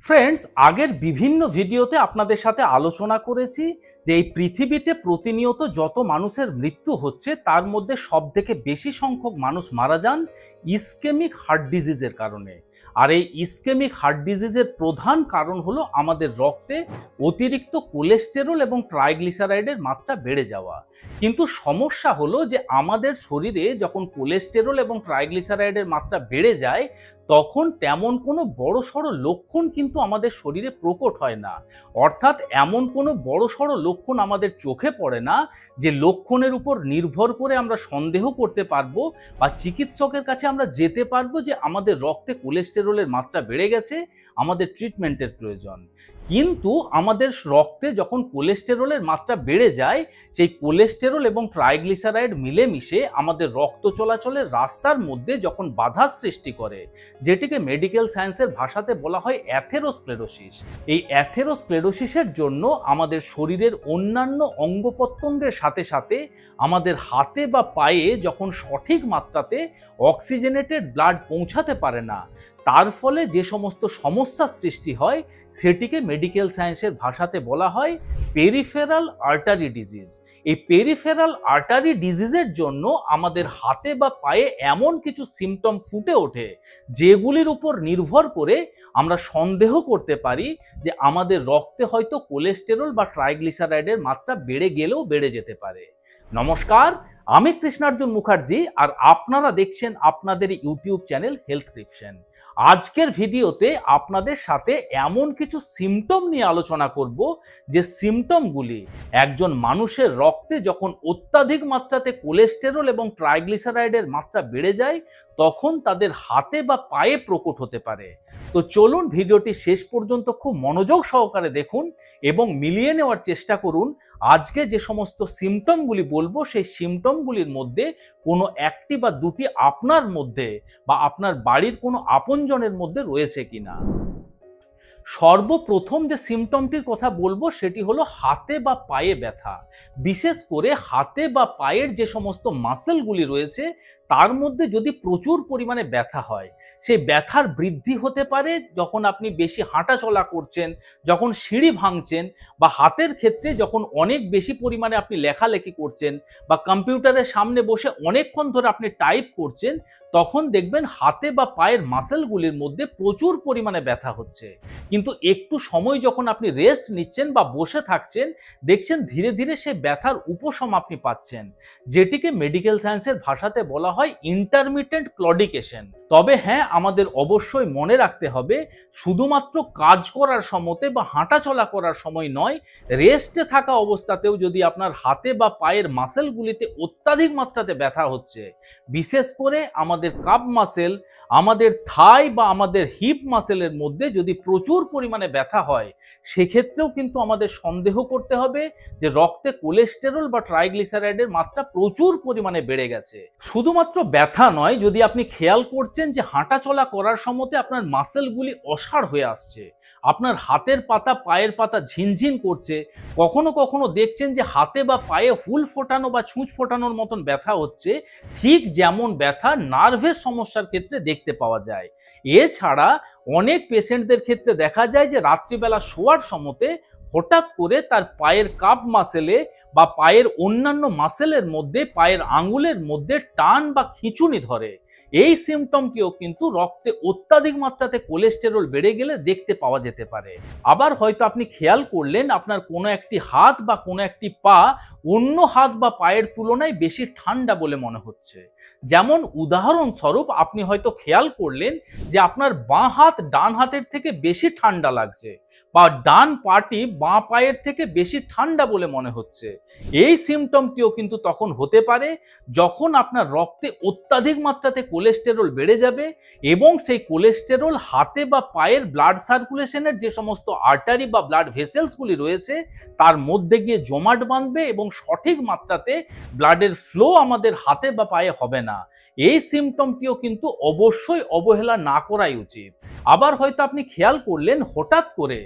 Friends, আগের বিভিন্ন ভিডিওতে আপনাদের সাথে আলোচনা করেছি যে এই পৃথিবীতে প্রতিনিয়ত যত মানুষের মৃত্যু হচ্ছে তার মধ্যে সবথেকে বেশি সংখ্যক মানুষ মারা যান ইসকেমিক হার্ট ডিজিজের কারণে। আর এই ইসকেমিক হার্ট ডিজিজের প্রধান কারণ হলো আমাদের রক্তে অতিরিক্ত কোলেস্টেরল এবং ট্রাইগ্লিসারাইডের মাত্রা বেড়ে যাওয়া। কিন্তু সমস্যা হলো যে আমাদের শরীরে যখন কোলেস্টেরল এবং ট্রাইগ্লিসারাইডের মাত্রা বেড়ে যায় তখন তেমন কোনো বড়সড় লক্ষণ কিন্তু আমাদের শরীরে প্রকট হয় না। অর্থাৎ এমন কোনো বড়সড় লক্ষণ আমাদের চোখে পড়ে না যে লক্ষণের উপর নির্ভর করে আমরা সন্দেহ করতে পারবো বা চিকিৎসকের কাছে আমরা যেতে পারবো যে আমাদের রক্তে কোলেস্টেরলের মাত্রা বেড়ে গেছে, আমাদের ট্রিটমেন্টের প্রয়োজন। কিন্তু আমাদের রক্তে যখন কোলেস্টেরলের মাত্রা বেড়ে যায়, সেই কোলেস্টেরল এবং ট্রাইগ্লিসারাইড মিলেমিশে আমাদের রক্ত চলাচলের রাস্তার মধ্যে যখন বাধা সৃষ্টি করে, যেটিকে মেডিকেল সায়েন্সের ভাষাতে বলা হয় অ্যাথেরোস্ক্লেরোসিস। এই অ্যাথেরোস্ক্লেরোসিসের জন্য আমাদের শরীরের অন্যান্য অঙ্গ প্রত্যঙ্গের সাথে সাথে আমাদের হাতে বা পায়ে যখন সঠিক মাত্রাতে অক্সিজেনেটেড ব্লাড পৌঁছাতে পারে না, তার ফলে যে সমস্ত সমস্যার সৃষ্টি হয় সেটিকে মেডিকেল সায়েন্সের ভাষাতে বলা হয় পেরিফেরাল আর্টারি ডিজিজ। এই পেরিফেরাল আর্টারি ডিজিজের জন্য আমাদের হাতে বা পায়ে এমন কিছু সিমটম ফুটে ওঠে যেগুলির উপর নির্ভর করে আমরা সন্দেহ করতে পারি যে আমাদের রক্তে হয়তো কোলেস্টেরল বা ট্রাইগ্লিসারাইডের মাত্রা বেড়ে গেলেও বেড়ে যেতে পারে। নমস্কার, আমি কৃষ্ণার্জুন মুখার্জি আর আপনারা দেখছেন আপনাদের ইউটিউব চ্যানেল হেলথক্রিপশন। আজকের ভিডিওতে আপনাদের সাথে এমন কিছু সিমটম নিয়ে আলোচনা করব যে সিমটমগুলি একজন মানুষের রক্তে যখন অত্যাধিক মাত্রাতে কোলেস্টেরল এবং ট্রাইগ্লিসারাইডের মাত্রা বেড়ে যায় তখন তাদের হাতে বা পায়ে প্রকট হতে পারে। তো চলুন ভিডিওটি শেষ পর্যন্ত খুব মনোযোগ সহকারে দেখুন এবং মিলিয়ে নেওয়ার চেষ্টা করুন আজকে যে সমস্ত সিমটমগুলি বলবো সেই সিমটমগুলির মধ্যে কোনো একটি বা দুটি আপনার মধ্যে বা আপনার বাড়ির কোনো আপনজনের মধ্যে রয়েছে কিনা। সর্বপ্রথম যে সিমটমটির কথা বলবো সেটি হলো হাতে বা পায়ে ব্যথা। বিশেষ করে হাতে বা পায়ের যে সমস্ত মাসেলগুলি রয়েছে তার মধ্যে যদি প্রচুর পরিমাণে ব্যথা হয়, সেই ব্যথার বৃদ্ধি হতে পারে যখন আপনি বেশি হাঁটাচলা করছেন, যখন সিঁড়ি ভাঙছেন, বা হাতের ক্ষেত্রে যখন অনেক বেশি পরিমাণে আপনি লেখালেখি করছেন বা কম্পিউটারের সামনে বসে অনেকক্ষণ ধরে আপনি টাইপ করছেন, তখন দেখবেন হাতে বা পায়ের মাসেলগুলির মধ্যে প্রচুর পরিমাণে ব্যথা হচ্ছে। কিন্তু একটু সময় যখন আপনি রেস্ট নিচ্ছেন বা বসে থাকছেন, দেখছেন ধীরে ধীরে সেই ব্যথার উপশম আপনি পাচ্ছেন, যেটিকে মেডিকেল সায়েন্সের ভাষাতে বলা হয় ইন্টারমিটেন্ট ক্লডিকেশন। তবে হ্যাঁ, আমাদের অবশ্যই মনে রাখতে হবে শুধুমাত্র কাজ করার সময়তে বা হাঁটাচলা করার সময় নয়, রেস্টে থাকা অবস্থাতেও যদি আপনার হাতে বা পায়ের মাসেলগুলিতে অত্যাধিক মাত্রাতে ব্যথা হচ্ছে, বিশেষ করে আমাদের কাপ মাসেল, আমাদের থাই বা আমাদের হিপ মাসেলের মধ্যে যদি প্রচুর পরিমাণে ব্যথা হয়, সেক্ষেত্রেও কিন্তু আমাদের সন্দেহ করতে হবে যে রক্তে কোলেস্টেরল বা ট্রাইগ্লিসারাইডের মাত্রা প্রচুর পরিমাণে বেড়ে গেছে। শুধুমাত্র ব্যথা নয়, যদি আপনি খেয়াল করছেন যে হাঁটাচলা করার সময়তে আপনার মাসেলগুলি অসাড় হয়ে আসছে, আপনার হাতের পাতা পায়ের পাতা ঝিনঝিন করছে, কখনো কখনো দেখছেন যে হাতে বা পায়ে হুল ফোটানো বা ছুঁচ ফোটানোর মতন ব্যথা হচ্ছে, ঠিক যেমন ব্যথা নার্ভের সমস্যার ক্ষেত্রে দেখতে পাওয়া যায়। এছাড়া অনেক পেশেন্টদের ক্ষেত্রে দেখা যায় যে রাত্রিবেলা শোয়ার সময়তে হঠাৎ করে তার পায়ের কাপ মাসেলে বা পায়ের অন্যান্য মাসেলের মধ্যে পায়ের আঙ্গুলের মধ্যে টান বা খিঁচুনি ধরে। এই সিমটমকেও কিন্তু রক্তে অত্যাধিক মাত্রাতে কোলেস্টেরল বেড়ে গেলে দেখতে পাওয়া যেতে পারে। আবার হয়তো আপনি খেয়াল করলেন আপনার কোনো একটি হাত বা কোনো একটি পা অন্য হাত বা পায়ের তুলনায় বেশি ঠান্ডা বলে মনে হচ্ছে। যেমন উদাহরণস্বরূপ আপনি হয়তো খেয়াল করলেন যে আপনার বাঁ হাত ডান হাতের থেকে বেশি ঠান্ডা লাগছে, বা ডান পাটি বাঁ পায়ের থেকে বেশি ঠান্ডা বলে মনে হচ্ছে। এই সিমটমটিও কিন্তু তখন হতে পারে যখন আপনার রক্তে অত্যাধিক মাত্রাতে কোলেস্টেরল বেড়ে যাবে এবং সেই কোলেস্টেরল হাতে বা পায়ের ব্লাড সার্কুলেশনের যে সমস্ত আর্টারি বা ব্লাড ভেসেলসগুলি রয়েছে তার মধ্যে গিয়ে জমাট বাঁধবে এবং সঠিক মাত্রাতে ব্লাডের ফ্লো আমাদের হাতে বা পায়ে হবে না। এই সিমটমটিও কিন্তু অবশ্যই অবহেলা না করাই উচিত। আবার হয়তো আপনি খেয়াল করলেন হঠাৎ করে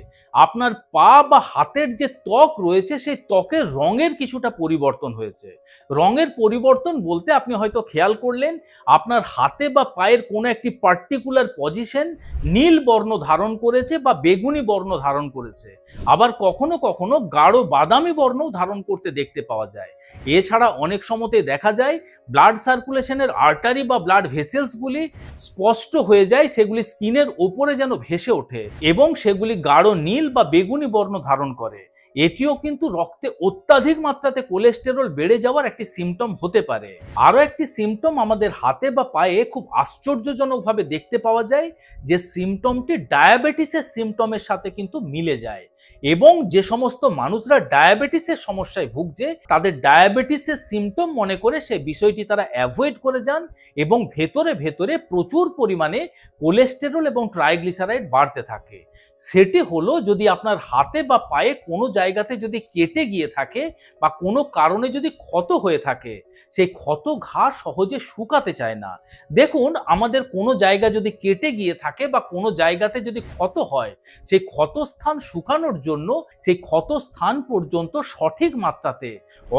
আপনার পা বা হাতের যে ত্বক রয়েছে সেই ত্বকের রঙের কিছুটা পরিবর্তন হয়েছে। রঙের পরিবর্তন বলতে আপনি হয়তো খেয়াল করলেন আপনার হাতে বা পায়ের কোনো একটি পার্টিকুলার পজিশন নীল বর্ণ ধারণ করেছে বা বেগুনি বর্ণ ধারণ করেছে। আবার কখনো কখনো গাঢ় বাদামি বর্ণও ধারণ করতে দেখতে পাওয়া যায়। এছাড়া অনেক সময়তে দেখা যায় ব্লাড সার্কুলেশনের আর্টারি বা ব্লাড ভেসেলসগুলি স্পষ্ট হয়ে যায়, সেগুলি স্কিনের ওপরে যেন ভেসে ওঠে এবং সেগুলি গাঢ় নীল বা বেগুনি বর্ণ ধারণ করে। এটিও কিন্তু রক্তে অত্যাধিক মাত্রাতে কোলেস্টেরল বেড়ে যাওয়ার একটি সিমটম হতে পারে। আরও একটি সিমটম আমাদের হাতে বা পায়ে খুব আশ্চর্যজনকভাবে দেখতে পাওয়া যায়, যে সিমটমটি ডায়াবেটিসের সিমটমের সাথে কিন্তু মিলে যায় এবং যে সমস্ত মানুষরা ডায়াবেটিসের সমস্যায় ভুগছে তাদের ডায়াবেটিসের সিমটম মনে করে সেই বিষয়টি তারা অ্যাভয়েড করে যান এবং ভেতরে ভেতরে প্রচুর পরিমাণে কোলেস্টেরল এবং ট্রাইগ্লিসারাইড বাড়তে থাকে। সেটি হলো যদি আপনার হাতে বা পায়ে কোনো জায়গাতে যদি কেটে গিয়ে থাকে বা কোনো কারণে যদি ক্ষত হয়ে থাকে, সেই ক্ষত ঘা সহজে শুকাতে চায় না। দেখুন, আমাদের কোনো জায়গা যদি কেটে গিয়ে থাকে বা কোনো জায়গাতে যদি ক্ষত হয়, সেই ক্ষতস্থান শুকানোর জন্য সেই ক্ষতস্থান পর্যন্ত সঠিক মাত্রাতে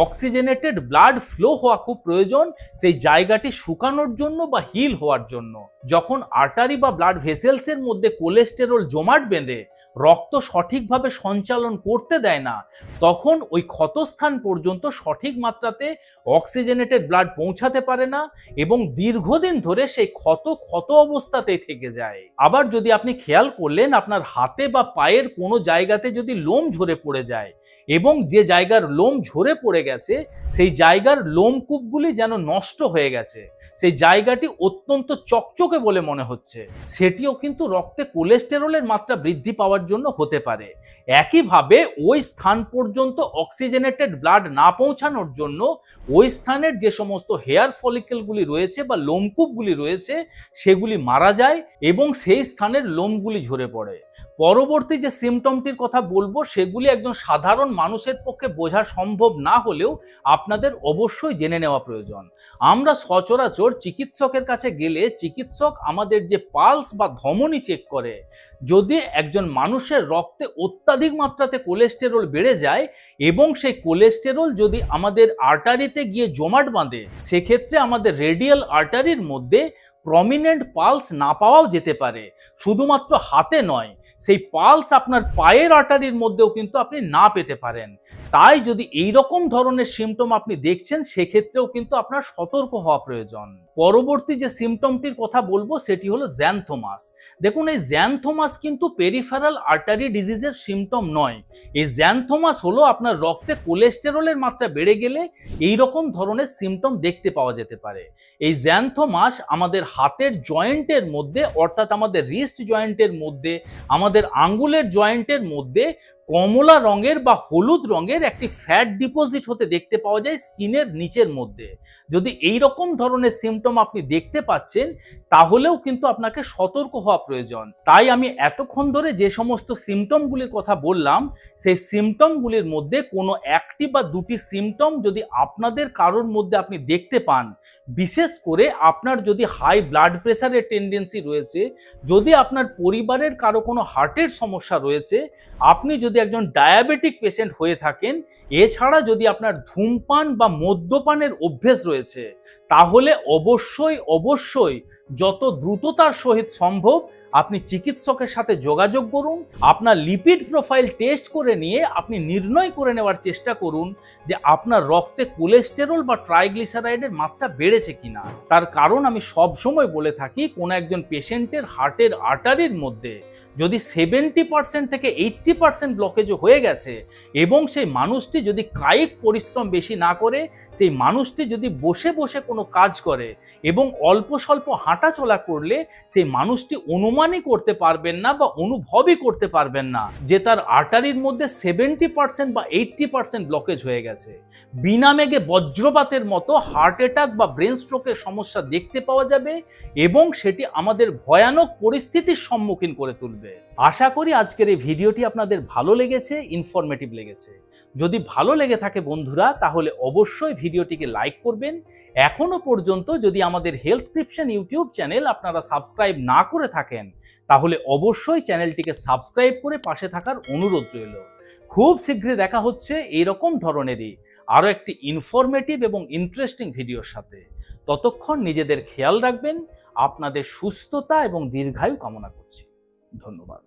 অক্সিজেনেটেড ব্লাড ফ্লো হওয়া খুব প্রয়োজন সেই জায়গাটি শুকানোর জন্য বা হিল হওয়ার জন্য। যখন আর্টারি বা ব্লাড ভেসেলসের মধ্যে কোলেস্টেরল জমাট বেঁধে রক্ত সঠিকভাবে সঞ্চালন করতে দেয় না, তখন ওই ক্ষতস্থান পর্যন্ত সঠিক মাত্রাতে অক্সিজেনেটেড ব্লাড পৌঁছাতে পারে না এবং দীর্ঘদিন ধরে সেই ক্ষত অবস্থাতেই থেকে যায়। আবার যদি আপনি খেয়াল করলেন আপনার হাতে বা পায়ের কোনো জায়গাতে যদি লোম ঝরে পড়ে যায় এবং যে জায়গার লোম ঝরে পড়ে গেছে সেই জায়গার লোমকূপগুলি যেন নষ্ট হয়ে গেছে, সেই জায়গাটি অত্যন্ত চকচকে বলে মনে হচ্ছে, সেটিও কিন্তু রক্তে কোলেস্টেরলের মাত্রা বৃদ্ধি পাওয়ার জন্য হতে পারে। একইভাবে ওই স্থান পর্যন্ত অক্সিজেনেটেড ব্লাড না পৌঁছানোর জন্য ওই স্থানের যে সমস্ত হেয়ার ফলিকেলগুলি রয়েছে বা লোমকূপগুলি রয়েছে সেগুলি মারা যায় এবং সেই স্থানের লোমগুলি ঝরে পড়ে। পরবর্তী যে সিমটমটির কথা বলবো সেগুলি একজন সাধারণ মানুষের পক্ষে বোঝা সম্ভব না হলেও আপনাদের অবশ্যই জেনে নেওয়া প্রয়োজন। আমরা সচরাচর চিকিৎসকের কাছে গেলে চিকিৎসক আমাদের যে পালস বা ধমনী চেক করে, যদি একজন মানুষের রক্তে অত্যাধিক মাত্রাতে কোলেস্টেরল বেড়ে যায় এবং সেই কোলেস্টেরল যদি আমাদের আর্টারিতে গিয়ে জমাট বাঁধে, সেক্ষেত্রে আমাদের রেডিয়াল আর্টারির মধ্যে প্রমিনেন্ট পালস না পাওয়াও যেতে পারে। শুধুমাত্র হাতে নয়, সেই পালস আপনার পায়ের আর্টারির মধ্যেও কিন্তু আপনি না পেতে পারেন। তাই যদি এই রকম ধরনের সিমটম আপনি দেখছেন সেক্ষেত্রেও কিন্তু আপনার সতর্ক হওয়া প্রয়োজন। পরবর্তী যে সিমটমটির কথা বলবো সেটি হলো জ্যানথোমাস। দেখুন, এই জ্যানথোমাস কিন্তু পেরিফেরাল আর্টারি ডিজিজের সিমটম নয়। এই জ্যানথোমাস হলো আপনার রক্তে কোলেস্টেরলের মাত্রা বেড়ে গেলে এই রকম ধরনের সিমটম দেখতে পাওয়া যেতে পারে। এই জ্যানথোমাস আমাদের হাতের জয়েন্টের মধ্যে, অর্থাৎ আমাদের রিস্ট জয়েন্টের মধ্যে, আমাদের আঙ্গুলের জয়েন্টের মধ্যে কমলা রঙের বা হলুদ রঙের একটি ফ্যাট ডিপোজিট হতে দেখতে পাওয়া যায় স্কিনের নিচের মধ্যে। যদি এই রকম ধরনের সিমটম আপনি দেখতে পাচ্ছেন তাহলেও কিন্তু আপনাকে সতর্ক হওয়া প্রয়োজন। তাই আমি এতক্ষণ ধরে যে সমস্ত সিমটমগুলির কথা বললাম সেই সিমটমগুলির মধ্যে কোনো একটি বা দুটি সিমটম যদি আপনাদের কারোর মধ্যে আপনি দেখতে পান, বিশেষ করে আপনার যদি হাই ব্লাড প্রেসারের টেন্ডেন্সি রয়েছে, যদি আপনার পরিবারের কারো কোনো হার্টের সমস্যা রয়েছে, আপনি যদি একজন ডায়াবেটিক পেশেন্ট হয়ে থাকেন, এছাড়া যদি আপনার ধূমপান বা মদ্যপানের অভ্যেস রয়েছে, তাহলে অবশ্যই যত দ্রুততার সহিত সম্ভব আপনি চিকিৎসকের সাথে যোগাযোগ করুন। আপনার লিপিড প্রোফাইল টেস্ট করে নিয়ে আপনি নির্ণয় করে নেওয়ার চেষ্টা করুন যে আপনার রক্তে কোলেস্টেরল বা ট্রাইগ্লিসারাইডের মাত্রা বেড়েছে কিনা। তার কারণ আমি সব সময় বলে থাকি, কোনো একজন পেশেন্টের হার্টের আর্টারির মধ্যে যদি 70% থেকে 80% ব্লকেজও হয়ে গেছে এবং সেই মানুষটি যদি কায়িক পরিশ্রম বেশি না করে, সেই মানুষটি যদি বসে বসে কোনো কাজ করে এবং অল্প স্বল্প হাঁটাচলা করলে সেই মানুষটি অনুমানই করতে পারবেন না বা অনুভবই করতে পারবেন না যে তার আর্টারির মধ্যে 70% বা 80% ব্লকেজ হয়ে গেছে। বিনা মেঘে বজ্রপাতের মতো হার্ট অ্যাটাক বা ব্রেন স্ট্রোকের সমস্যা দেখতে পাওয়া যাবে এবং সেটি আমাদের ভয়ানক পরিস্থিতির সম্মুখীন করে তুলবে। তুলবে। আশা করি আজকের এই ভিডিওটি আপনাদের ভালো লেগেছে, ইনফরমেটিভ লেগেছে। যদি ভালো লেগে থাকে বন্ধুরা, তাহলে অবশ্যই ভিডিওটিকে লাইক করবেন। এখনো পর্যন্ত যদি আমাদের হেলথক্রিপশন ইউটিউব চ্যানেল আপনারা সাবস্ক্রাইব না করে থাকেন, তাহলে অবশ্যই চ্যানেলটিকে সাবস্ক্রাইব করে পাশে থাকার অনুরোধ রইল। খুব শীঘ্রই দেখা হচ্ছে এরকম ধরনেরই আরও একটি ইনফরমেটিভ এবং ইন্টারেস্টিং ভিডিওর সাথে। ততক্ষণ নিজেদের খেয়াল রাখবেন। আপনাদের সুস্থতা এবং দীর্ঘায়ু কামনা করছি। ধন্যবাদ।